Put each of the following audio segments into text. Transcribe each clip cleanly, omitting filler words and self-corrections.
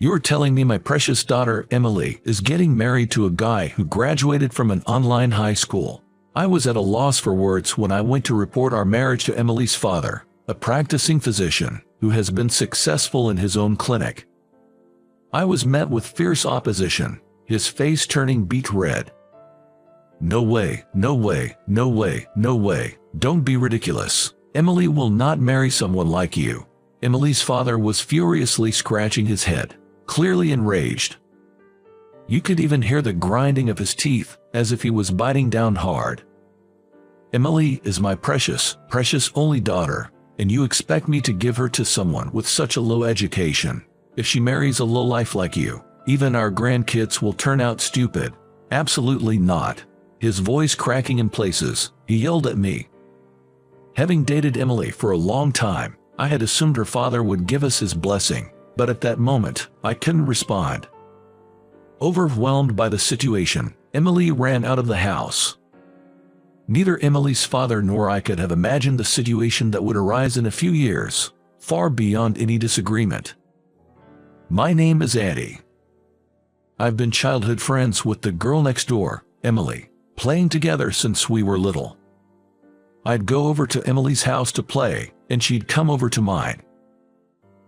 You're telling me my precious daughter, Emily, is getting married to a guy who graduated from an online high school. I was at a loss for words when I went to report our marriage to Emily's father, a practicing physician who has been successful in his own clinic. I was met with fierce opposition, his face turning beet red. No way, no way, no way, no way, don't be ridiculous. Emily will not marry someone like you. Emily's father was furiously scratching his head, clearly enraged. You could even hear the grinding of his teeth, as if he was biting down hard. Emily is my precious, precious only daughter, and you expect me to give her to someone with such a low education. If she marries a lowlife like you, even our grandkids will turn out stupid. Absolutely not. His voice cracking in places, he yelled at me. Having dated Emily for a long time, I had assumed her father would give us his blessing, but at that moment, I couldn't respond. Overwhelmed by the situation, Emily ran out of the house. Neither Emily's father nor I could have imagined the situation that would arise in a few years, far beyond any disagreement. My name is Addie. I've been childhood friends with the girl next door, Emily, playing together since we were little. I'd go over to Emily's house to play, and she'd come over to mine.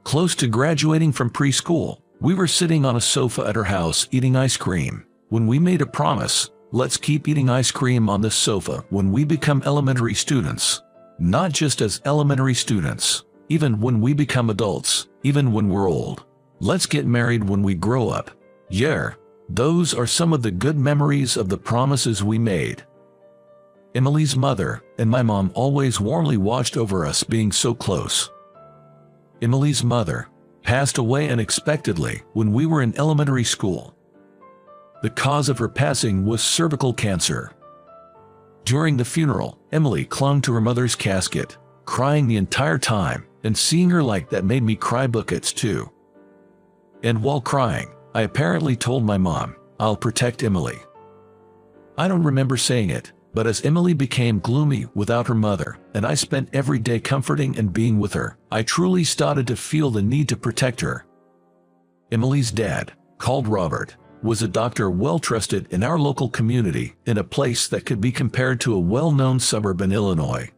Close to graduating from preschool, we were sitting on a sofa at her house eating ice cream, when we made a promise: let's keep eating ice cream on this sofa when we become elementary students. Not just as elementary students, even when we become adults, even when we're old. Let's get married when we grow up. Yeah, those are some of the good memories of the promises we made. Emily's mother and my mom always warmly watched over us being so close. Emily's mother passed away unexpectedly when we were in elementary school. The cause of her passing was cervical cancer. During the funeral, Emily clung to her mother's casket, crying the entire time, and seeing her like that made me cry buckets too. And while crying, I apparently told my mom, "I'll protect Emily." I don't remember saying it, but as Emily became gloomy without her mother, and I spent every day comforting and being with her, I truly started to feel the need to protect her. Emily's dad, called Robert, was a doctor well trusted in our local community in a place that could be compared to a well-known suburb in Illinois.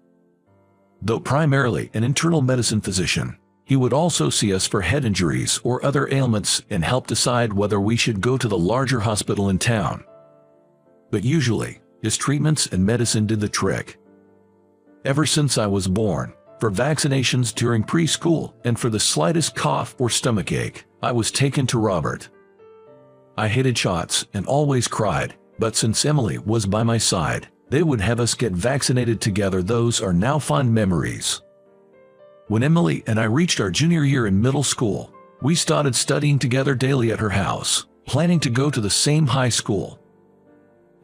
Though primarily an internal medicine physician, he would also see us for head injuries or other ailments and help decide whether we should go to the larger hospital in town. But usually, his treatments and medicine did the trick. Ever since I was born, for vaccinations during preschool and for the slightest cough or stomachache, I was taken to Robert. I hated shots and always cried, but since Emily was by my side, they would have us get vaccinated together. Those are now fond memories. When Emily and I reached our junior year in middle school, we started studying together daily at her house, planning to go to the same high school.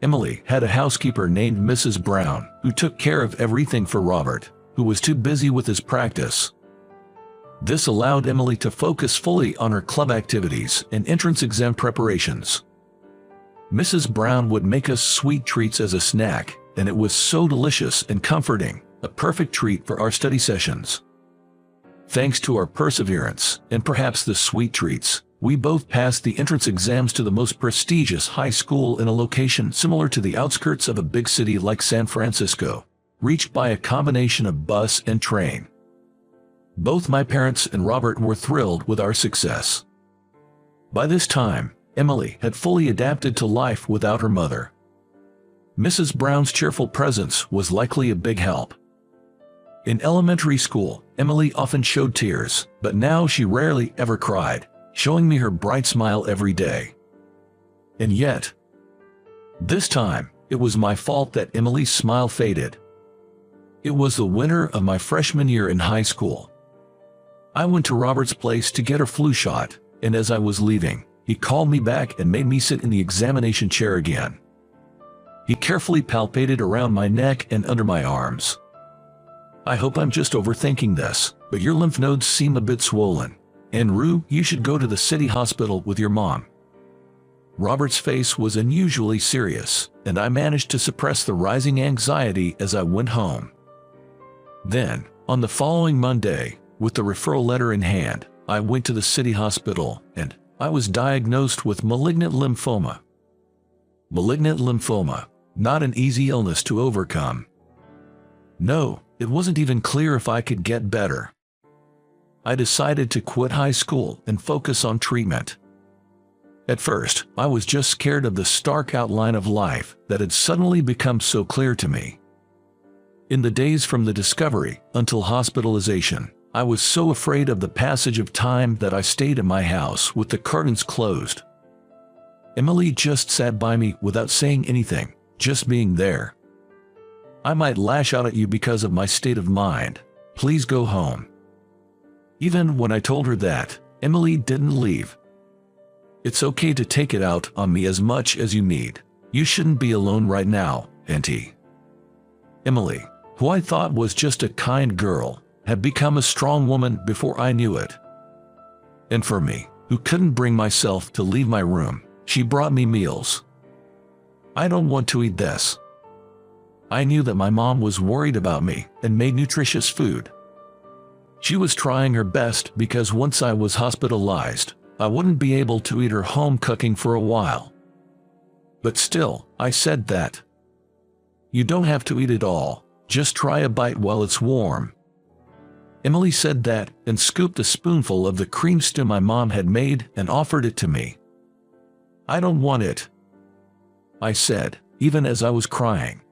Emily had a housekeeper named Mrs. Brown, who took care of everything for Robert, who was too busy with his practice. This allowed Emily to focus fully on her club activities and entrance exam preparations. Mrs. Brown would make us sweet treats as a snack, and it was so delicious and comforting, a perfect treat for our study sessions. Thanks to our perseverance, and perhaps the sweet treats, we both passed the entrance exams to the most prestigious high school in a location similar to the outskirts of a big city like San Francisco, reached by a combination of bus and train. Both my parents and Robert were thrilled with our success. By this time, Emily had fully adapted to life without her mother. Mrs. Brown's cheerful presence was likely a big help. In elementary school, Emily often showed tears, but now she rarely ever cried, showing me her bright smile every day. And yet, this time, it was my fault that Emily's smile faded. It was the winter of my freshman year in high school. I went to Robert's place to get her flu shot, and as I was leaving, he called me back and made me sit in the examination chair again. He carefully palpated around my neck and under my arms. "I hope I'm just overthinking this, but your lymph nodes seem a bit swollen. En route, you should go to the city hospital with your mom." Robert's face was unusually serious, and I managed to suppress the rising anxiety as I went home. Then, on the following Monday, with the referral letter in hand, I went to the city hospital, and, I was diagnosed with malignant lymphoma. Malignant lymphoma, not an easy illness to overcome. No, it wasn't even clear if I could get better. I decided to quit high school and focus on treatment. At first, I was just scared of the stark outline of life that had suddenly become so clear to me. In the days from the discovery until hospitalization, I was so afraid of the passage of time that I stayed in my house with the curtains closed. Emily just sat by me without saying anything, just being there. I might lash out at you because of my state of mind. Please go home. Even when I told her that, Emily didn't leave. It's okay to take it out on me as much as you need. You shouldn't be alone right now, Auntie. Emily, who I thought was just a kind girl, had become a strong woman before I knew it. And for me, who couldn't bring myself to leave my room, she brought me meals. I don't want to eat this. I knew that my mom was worried about me and made nutritious food. She was trying her best because once I was hospitalized, I wouldn't be able to eat her home cooking for a while. But still, I said that. You don't have to eat it all, just try a bite while it's warm. Emily said that and scooped a spoonful of the cream stew my mom had made and offered it to me. I don't want it, I said, even as I was crying.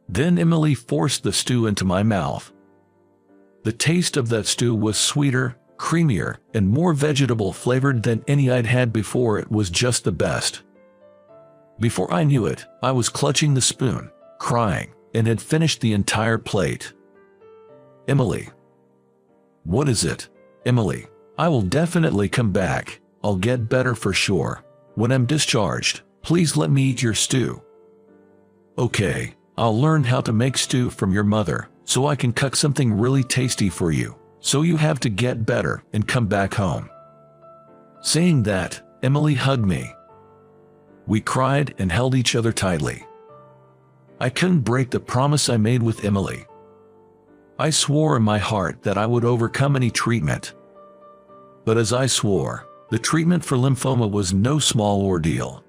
Then Emily forced the stew into my mouth. The taste of that stew was sweeter, creamier, and more vegetable flavored than any I'd had before. It was just the best. Before I knew it, I was clutching the spoon, crying, and had finished the entire plate. Emily. What is it? Emily, I will definitely come back. I'll get better for sure. When I'm discharged, please let me eat your stew. Okay, I'll learn how to make stew from your mother, so I can cook something really tasty for you, so you have to get better and come back home. Saying that, Emily hugged me. We cried and held each other tightly. I couldn't break the promise I made with Emily. I swore in my heart that I would overcome any treatment. But as I swore, the treatment for lymphoma was no small ordeal.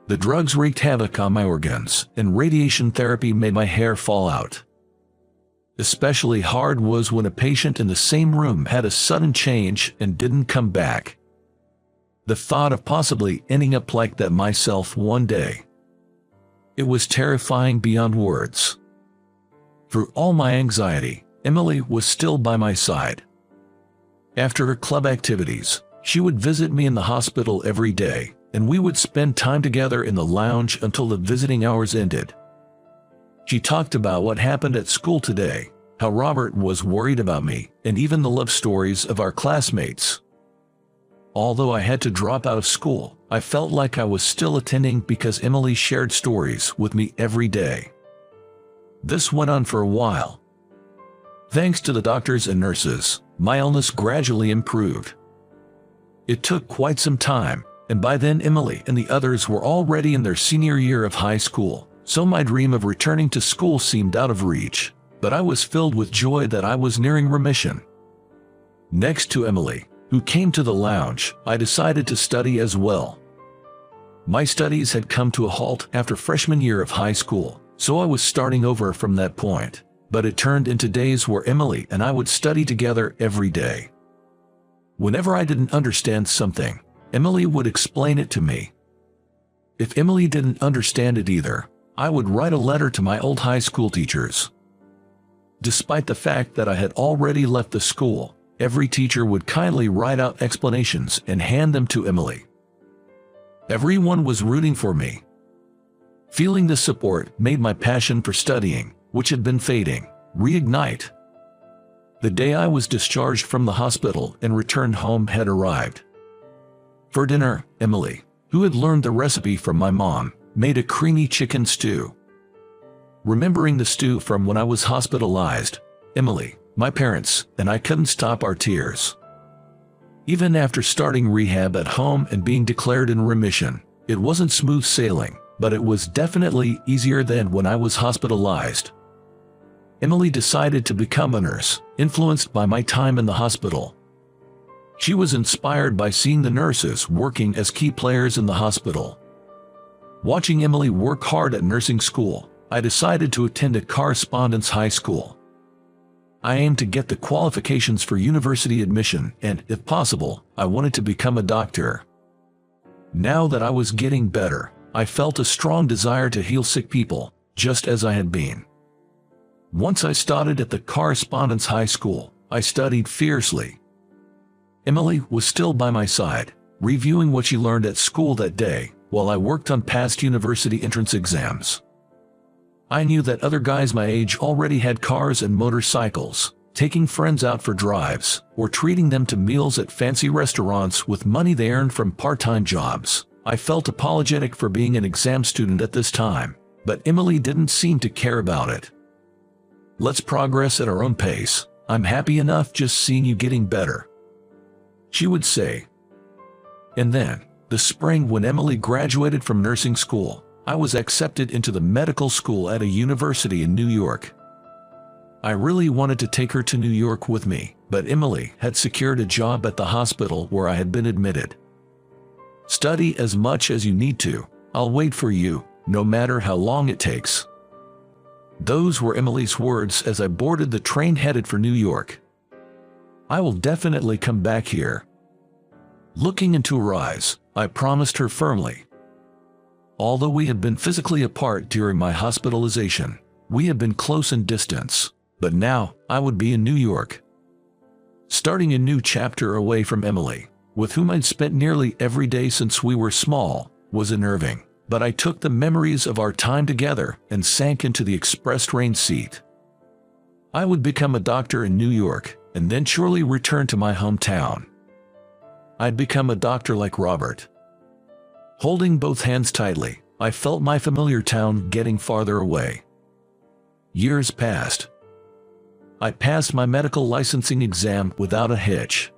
The drugs wreaked havoc on my organs, and radiation therapy made my hair fall out. Especially hard was when a patient in the same room had a sudden change and didn't come back. The thought of possibly ending up like that myself one day. It was terrifying beyond words. Through all my anxiety, Emily was still by my side. After her club activities, she would visit me in the hospital every day, and we would spend time together in the lounge until the visiting hours ended. She talked about what happened at school today, how Robert was worried about me, and even the love stories of our classmates. Although I had to drop out of school, I felt like I was still attending because Emily shared stories with me every day. This went on for a while. Thanks to the doctors and nurses, my illness gradually improved. It took quite some time, and by then Emily and the others were already in their senior year of high school, so my dream of returning to school seemed out of reach, but I was filled with joy that I was nearing remission. Next to Emily, who came to the lounge, I decided to study as well. My studies had come to a halt after freshman year of high school, so I was starting over from that point, but it turned into days where Emily and I would study together every day. Whenever I didn't understand something, Emily would explain it to me. If Emily didn't understand it either, I would write a letter to my old high school teachers. Despite the fact that I had already left the school, every teacher would kindly write out explanations and hand them to Emily. Everyone was rooting for me. Feeling this support made my passion for studying, which had been fading, reignite. The day I was discharged from the hospital and returned home had arrived. For dinner, Emily, who had learned the recipe from my mom, made a creamy chicken stew. Remembering the stew from when I was hospitalized, Emily, my parents, and I couldn't stop our tears. Even after starting rehab at home and being declared in remission, it wasn't smooth sailing, but it was definitely easier than when I was hospitalized. Emily decided to become a nurse, influenced by my time in the hospital. She was inspired by seeing the nurses working as key players in the hospital. Watching Emily work hard at nursing school, I decided to attend a correspondence high school. I aimed to get the qualifications for university admission and, if possible, I wanted to become a doctor. Now that I was getting better, I felt a strong desire to heal sick people, just as I had been. Once I started at the correspondence high school, I studied fiercely. Emily was still by my side, reviewing what she learned at school that day, while I worked on past university entrance exams. I knew that other guys my age already had cars and motorcycles, taking friends out for drives, or treating them to meals at fancy restaurants with money they earned from part-time jobs. I felt apologetic for being an exam student at this time, but Emily didn't seem to care about it. "Let's progress at our own pace. I'm happy enough just seeing you getting better," she would say. And then, the spring when Emily graduated from nursing school, I was accepted into the medical school at a university in New York. I really wanted to take her to New York with me, but Emily had secured a job at the hospital where I had been admitted. "Study as much as you need to. I'll wait for you, no matter how long it takes." Those were Emily's words as I boarded the train headed for New York. "I will definitely come back here." Looking into her eyes, I promised her firmly. Although we had been physically apart during my hospitalization, we had been close in distance, but now I would be in New York, starting a new chapter away from Emily, with whom I'd spent nearly every day since we were small, was unnerving. But I took the memories of our time together and sank into the express train seat. I would become a doctor in New York, and then surely return to my hometown. I'd become a doctor like Robert. Holding both hands tightly, I felt my familiar town getting farther away. Years passed. I passed my medical licensing exam without a hitch.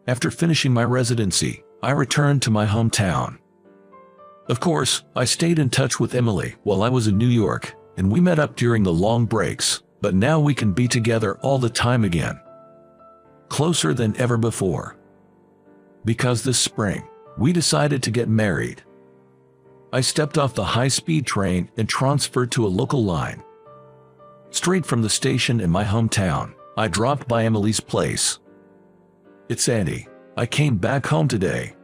After finishing my residency, I returned to my hometown. Of course, I stayed in touch with Emily while I was in New York, and we met up during the long breaks, but now we can be together all the time again. Closer than ever before. Because this spring, we decided to get married. I stepped off the high-speed train and transferred to a local line. Straight from the station in my hometown, I dropped by Emily's place. "It's Andy. I came back home today."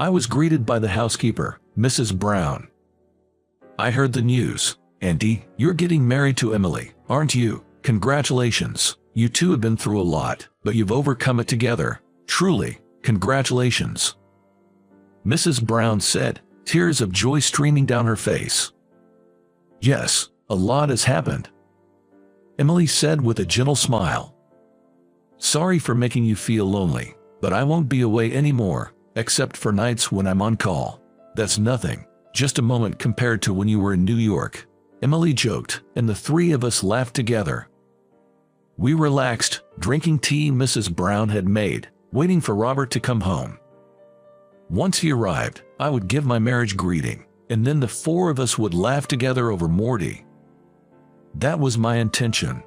I was greeted by the housekeeper, Mrs. Brown. "I heard the news. Andy, you're getting married to Emily, aren't you? Congratulations. You two have been through a lot, but you've overcome it together. Truly, congratulations," Mrs. Brown said, tears of joy streaming down her face. "Yes, a lot has happened," Emily said with a gentle smile. "Sorry for making you feel lonely, but I won't be away anymore. Except for nights when I'm on call. That's nothing, just a moment compared to when you were in New York," Emily joked, and the three of us laughed together. We relaxed, drinking tea Mrs. Brown had made, waiting for Robert to come home. Once he arrived, I would give my marriage greeting, and then the four of us would laugh together over Morty. That was my intention.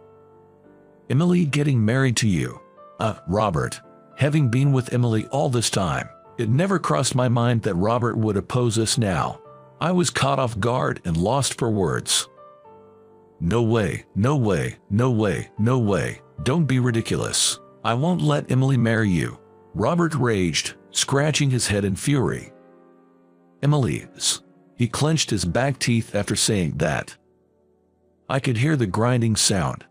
Emily getting married to you. Robert. Having been with Emily all this time, it never crossed my mind that Robert would oppose us now. I was caught off guard and lost for words. "No way, no way, no way, no way, don't be ridiculous. I won't let Emily marry you," Robert raged, scratching his head in fury. "Emily's." He clenched his back teeth after saying that. I could hear the grinding sound.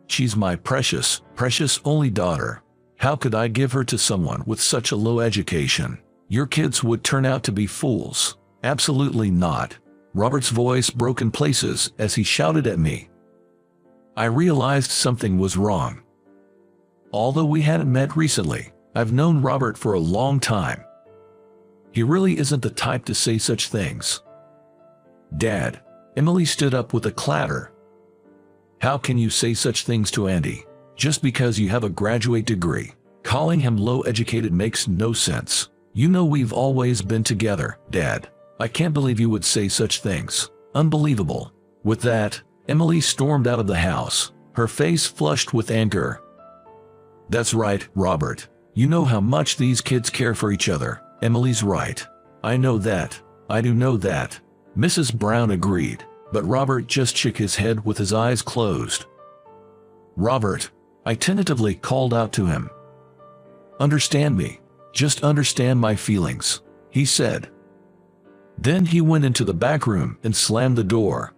"She's my precious, precious only daughter. How could I give her to someone with such a low education? Your kids would turn out to be fools." "Absolutely not." Robert's voice broke in places as he shouted at me. I realized something was wrong. Although we hadn't met recently, I've known Robert for a long time. He really isn't the type to say such things. "Dad," Emily stood up with a clatter. "How can you say such things to Andy? Just because you have a graduate degree. Calling him low-educated makes no sense. You know we've always been together, Dad. I can't believe you would say such things. Unbelievable." With that, Emily stormed out of the house, her face flushed with anger. That's right, Robert. You know how much these kids care for each other. Emily's right. I know that. I do know that. Mrs. Brown agreed, but Robert just shook his head with his eyes closed. Robert, I tentatively called out to him. Understand me. Just understand my feelings, he said. Then he went into the back room and slammed the door.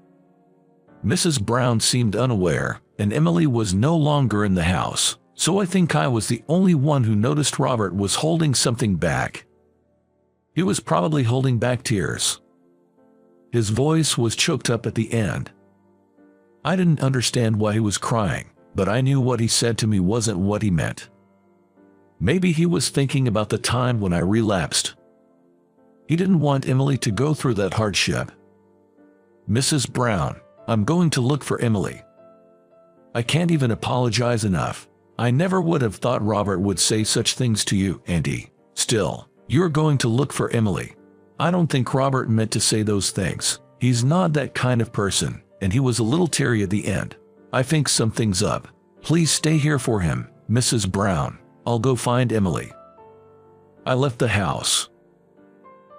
Mrs. Brown seemed unaware, and Emily was no longer in the house, so I think I was the only one who noticed Robert was holding something back. He was probably holding back tears. His voice was choked up at the end. I didn't understand why he was crying, but I knew what he said to me wasn't what he meant. Maybe he was thinking about the time when I relapsed. He didn't want Emily to go through that hardship. Mrs. Brown, I'm going to look for Emily. I can't even apologize enough. I never would have thought Robert would say such things to you, Andy. Still, you're going to look for Emily. I don't think Robert meant to say those things. He's not that kind of person, and he was a little teary at the end. I think something's up. Please stay here for him, Mrs. Brown. I'll go find Emily. I left the house.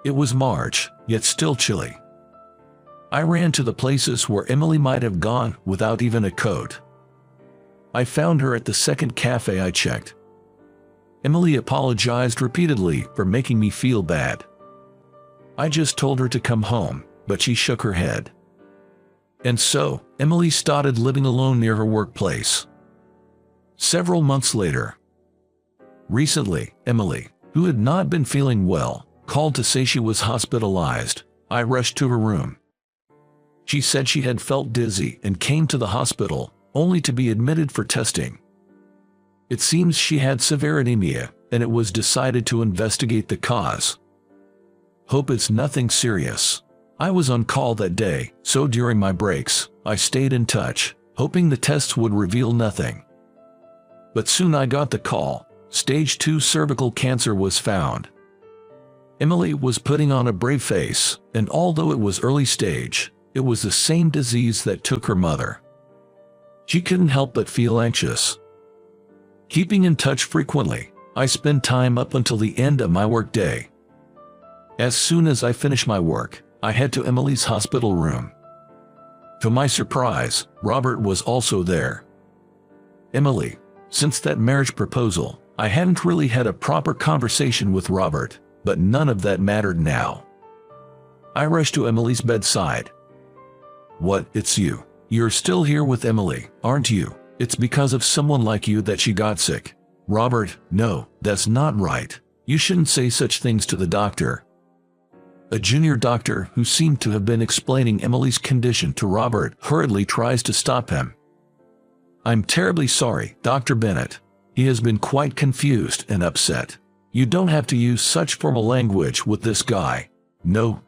It was March, yet still chilly. I ran to the places where Emily might have gone without even a coat. I found her at the second cafe I checked. Emily apologized repeatedly for making me feel bad. I just told her to come home, but she shook her head. And so, Emily started living alone near her workplace. Several months later. Recently, Emily, who had not been feeling well, called to say she was hospitalized. I rushed to her room. She said she had felt dizzy and came to the hospital, only to be admitted for testing. It seems she had severe anemia, and it was decided to investigate the cause. Hope it's nothing serious. I was on call that day, so during my breaks, I stayed in touch, hoping the tests would reveal nothing. But soon I got the call. Stage 2 cervical cancer was found. Emily was putting on a brave face, and although it was early stage, it was the same disease that took her mother. She couldn't help but feel anxious. Keeping in touch frequently, I spent time up until the end of my workday. As soon as I finished my work, I head to Emily's hospital room. To my surprise, Robert was also there. Emily, since that marriage proposal, I hadn't really had a proper conversation with Robert, but none of that mattered now. I rushed to Emily's bedside. What, it's you. You're still here with Emily, aren't you? It's because of someone like you that she got sick. Robert, no, that's not right. You shouldn't say such things to the doctor. A junior doctor who seemed to have been explaining Emily's condition to Robert hurriedly tries to stop him. I'm terribly sorry, Dr. Bennett. He has been quite confused and upset. You don't have to use such formal language with this guy. No,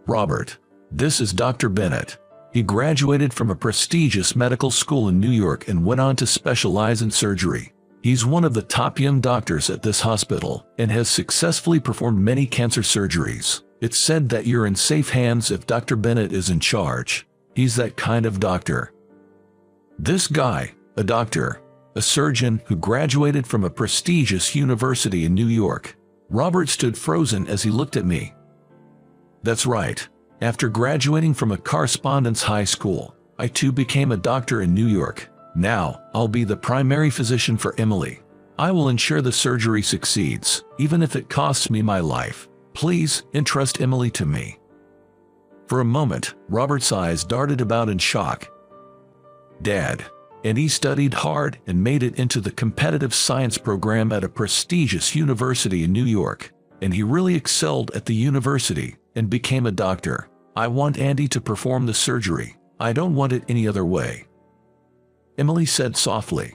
Robert. This is Dr. Bennett. He graduated from a prestigious medical school in New York and went on to specialize in surgery. He's one of the top young doctors at this hospital and has successfully performed many cancer surgeries. It's said that you're in safe hands if Dr. Bennett is in charge. He's that kind of doctor. This guy, a doctor, a surgeon who graduated from a prestigious university in New York. Robert stood frozen as he looked at me. That's right. After graduating from a correspondence high school, I too became a doctor in New York. Now, I'll be the primary physician for Emily. I will ensure the surgery succeeds, even if it costs me my life. Please, entrust Emily to me. For a moment, Robert's eyes darted about in shock. Dad. And he studied hard and made it into the competitive science program at a prestigious university in New York. And he really excelled at the university and became a doctor. I want Andy to perform the surgery. I don't want it any other way. Emily said softly.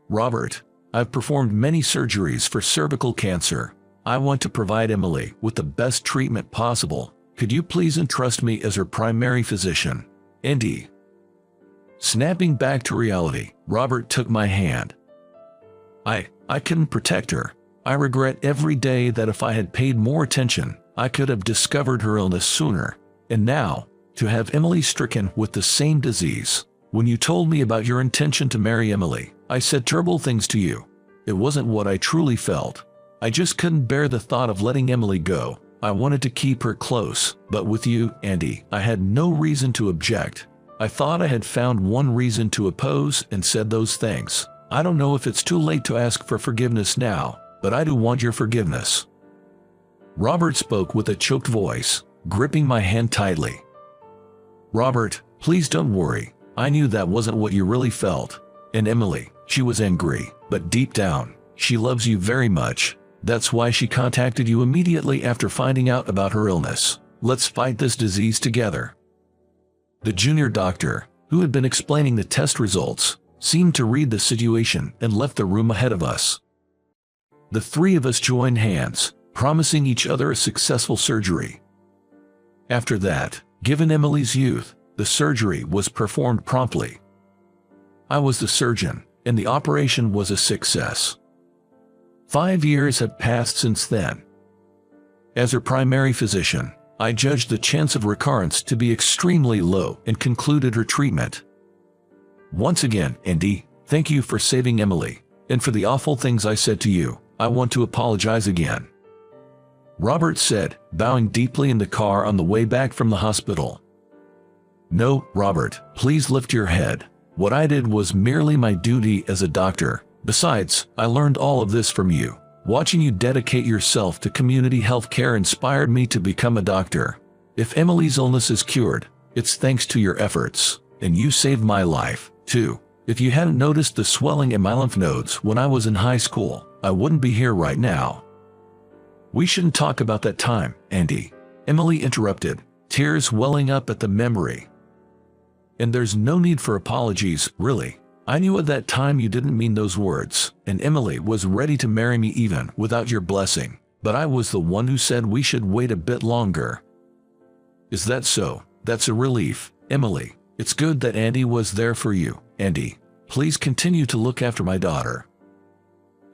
Robert, I've performed many surgeries for cervical cancer. I want to provide Emily with the best treatment possible. Could you please entrust me as her primary physician? Andy. Snapping back to reality, Robert took my hand. I couldn't protect her. I regret every day that if I had paid more attention, I could have discovered her illness sooner. And now, to have Emily stricken with the same disease. When you told me about your intention to marry Emily, I said terrible things to you. It wasn't what I truly felt. I just couldn't bear the thought of letting Emily go. I wanted to keep her close, but with you, Andy, I had no reason to object. I thought I had found one reason to oppose and said those things. I don't know if it's too late to ask for forgiveness now, but I do want your forgiveness. Robert spoke with a choked voice, gripping my hand tightly. Robert, please don't worry. I knew that wasn't what you really felt. And Emily, she was angry, but deep down, she loves you very much. That's why she contacted you immediately after finding out about her illness. Let's fight this disease together. The junior doctor, who had been explaining the test results, seemed to read the situation and left the room ahead of us. The three of us joined hands, promising each other a successful surgery. After that, given Emily's youth, the surgery was performed promptly. I was the surgeon, and the operation was a success. 5 years have passed since then. As her primary physician, I judged the chance of recurrence to be extremely low and concluded her treatment. Once again, Andy, thank you for saving Emily, and for the awful things I said to you. I want to apologize again. Robert said, bowing deeply in the car on the way back from the hospital. No, Robert, please lift your head. What I did was merely my duty as a doctor. Besides, I learned all of this from you. Watching you dedicate yourself to community health care inspired me to become a doctor. If Emily's illness is cured, it's thanks to your efforts, and you saved my life, too. If you hadn't noticed the swelling in my lymph nodes when I was in high school, I wouldn't be here right now. We shouldn't talk about that time, Andy. Emily interrupted, tears welling up at the memory. And there's no need for apologies, really. I knew at that time you didn't mean those words, and Emily was ready to marry me even without your blessing, but I was the one who said we should wait a bit longer. Is that so? That's a relief, Emily. It's good that Andy was there for you, Andy. Please continue to look after my daughter.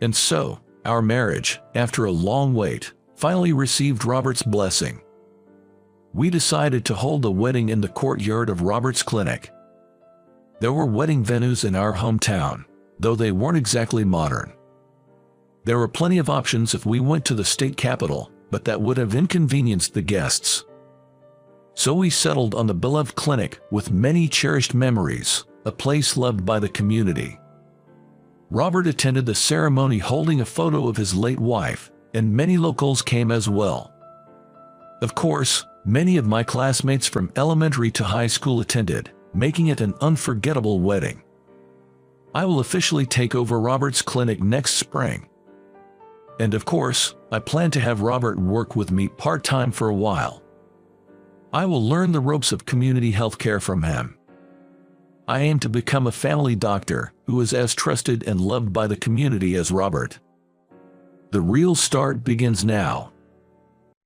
And so, our marriage, after a long wait, finally received Robert's blessing. We decided to hold the wedding in the courtyard of Robert's clinic. There were wedding venues in our hometown, though they weren't exactly modern. There were plenty of options if we went to the state capital, but that would have inconvenienced the guests. So we settled on the beloved clinic with many cherished memories, a place loved by the community. Robert attended the ceremony holding a photo of his late wife, and many locals came as well. Of course, many of my classmates from elementary to high school attended, making it an unforgettable wedding. I will officially take over Robert's clinic next spring. And of course, I plan to have Robert work with me part-time for a while. I will learn the ropes of community healthcare from him. I aim to become a family doctor who is as trusted and loved by the community as Robert. The real start begins now.